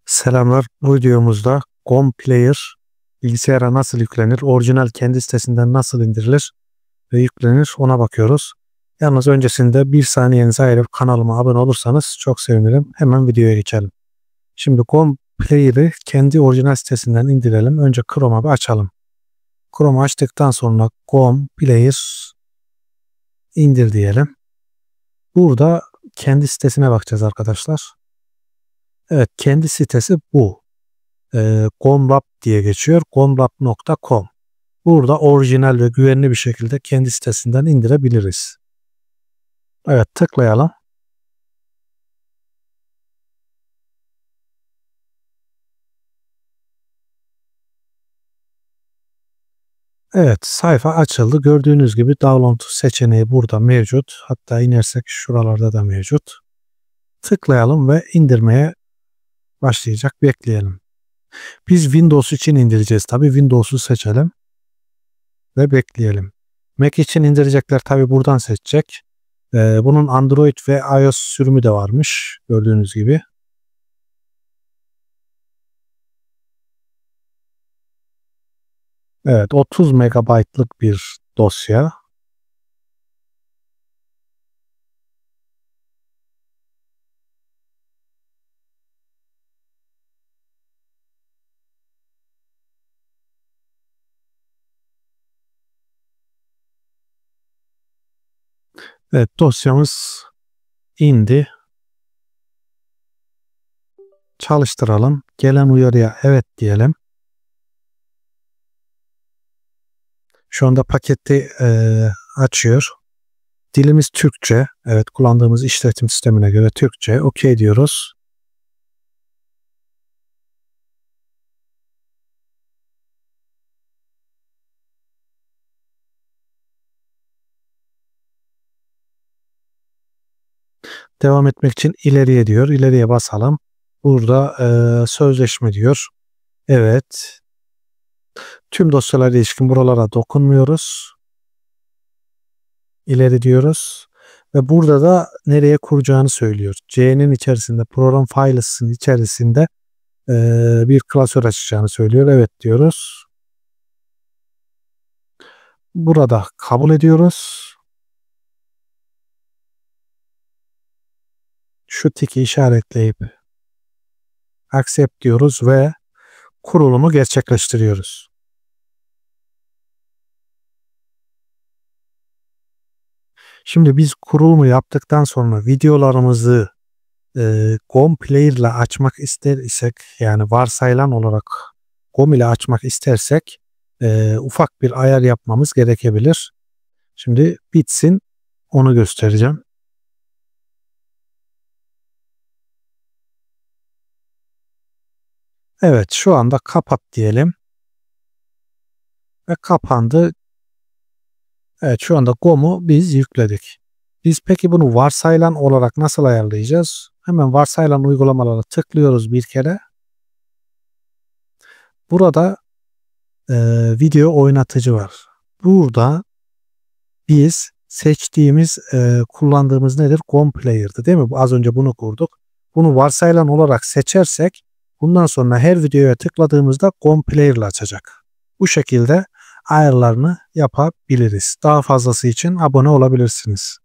Selamlar. Bu videomuzda GOM Player bilgisayara nasıl yüklenir, orijinal kendi sitesinden nasıl indirilir ve yüklenir ona bakıyoruz. Yalnız öncesinde bir saniyenizi ayırıp kanalıma abone olursanız çok sevinirim. Hemen videoya geçelim. Şimdi GOM Player'ı kendi orijinal sitesinden indirelim. Önce Chrome'a bir açalım. Chrome'u açtıktan sonra GOM Player indir diyelim. Burada kendi sitesine bakacağız arkadaşlar. Evet, kendi sitesi bu. GOMLab diye geçiyor. gomlab.com. Burada orijinal ve güvenli bir şekilde kendi sitesinden indirebiliriz. Evet, tıklayalım. Evet, sayfa açıldı. Gördüğünüz gibi download seçeneği burada mevcut. Hatta inersek şuralarda da mevcut. Tıklayalım ve indirmeye başlayacak. Bekleyelim. Biz Windows için indireceğiz. Tabii Windows'u seçelim ve bekleyelim. Mac için indirecekler tabii buradan seçecek. Bunun Android ve iOS sürümü de varmış. Gördüğünüz gibi. Evet, 30 megabaytlık bir dosya. Evet, dosyamız indi. Çalıştıralım. Gelen uyarıya evet diyelim. Şu anda paketi açıyor. Dilimiz Türkçe. Evet, kullandığımız işletim sistemine göre Türkçe. OK diyoruz. Devam etmek için ileriye diyor. İleriye basalım. Burada sözleşme diyor. Evet. Tüm dosyalara ilişkin buralara dokunmuyoruz. İleri diyoruz. Ve burada da nereye kuracağını söylüyor. C'nin içerisinde, program files'ın içerisinde bir klasör açacağını söylüyor. Evet diyoruz. Burada kabul ediyoruz. Şu tiki işaretleyip accept diyoruz ve kurulumu gerçekleştiriyoruz. Şimdi biz kurulumu yaptıktan sonra videolarımızı GOM Player ile açmak ister isek, yani varsayılan olarak GOM ile açmak istersek ufak bir ayar yapmamız gerekebilir. Şimdi bitsin, onu göstereceğim. Evet, şu anda kapat diyelim. Ve kapandı. Evet, şu anda GOM'u biz yükledik. Biz peki bunu varsayılan olarak nasıl ayarlayacağız? Hemen varsayılan uygulamalara tıklıyoruz bir kere. Burada video oynatıcı var. Burada biz seçtiğimiz, kullandığımız nedir? GOM Player'dı değil mi? Az önce bunu kurduk. Bunu varsayılan olarak seçersek bundan sonra her videoya tıkladığımızda GOM Player ile açacak. Bu şekilde ayarlarını yapabiliriz. Daha fazlası için abone olabilirsiniz.